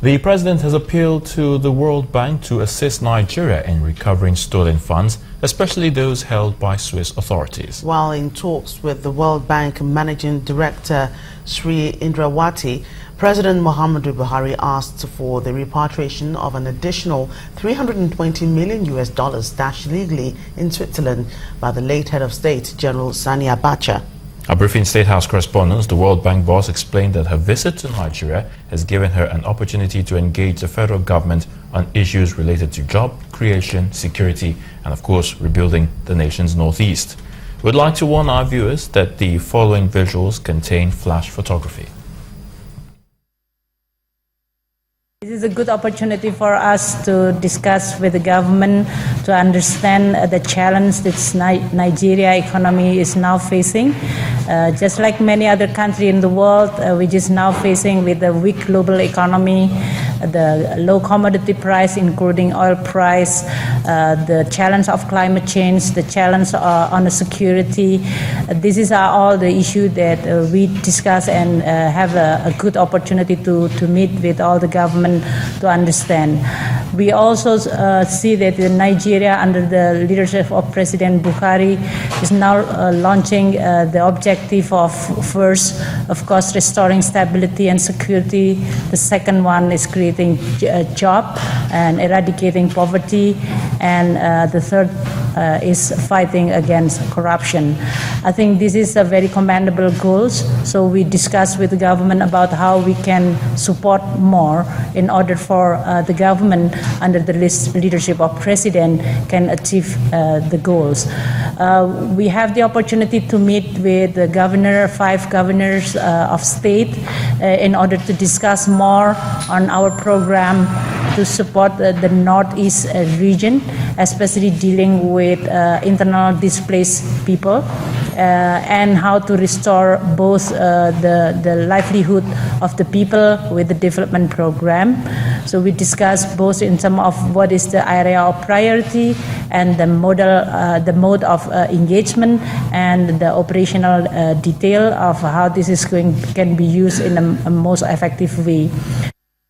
The president has appealed to the World Bank to assist Nigeria in recovering stolen funds, especially those held by Swiss authorities. While in talks with the World Bank Managing Director Sri Indrawati, President Muhammadu Buhari asked for the repatriation of an additional $320 million stashed illegally in Switzerland by the late head of state, General Sani Abacha. A briefing State House correspondents, the World Bank boss explained that her visit to Nigeria has given her an opportunity to engage the federal government on issues related to job creation, security, and of course, rebuilding the nation's northeast. We'd like to warn our viewers that the following visuals contain flash photography. This is a good opportunity for us to discuss with the government to understand the challenge that Nigeria economy is now facing. Just like many other countries in the world, we're just now facing with the weak global economy, the low commodity price, including oil price, the challenge of climate change, the challenge on the security. These are all the issues that we discuss and have a good opportunity to meet with all the government to understand. We also see that Nigeria, under the leadership of President Buhari, is now launching the objective of first, of course, restoring stability and security. The second one is creating a job and eradicating poverty. And the third is fighting against corruption. I think this is a very commendable goals. So we discussed with the government about how we can support more in order for the government under the leadership of President can achieve the goals. We have the opportunity to meet with the governor, 5 governors of state in order to discuss more on our program to support the Northeast region, especially dealing with internal displaced people and how to restore both the livelihood of the people with the development program. So we discussed both in terms of what is the area of priority and the mode of engagement and the operational detail of how this is can be used in a most effective way.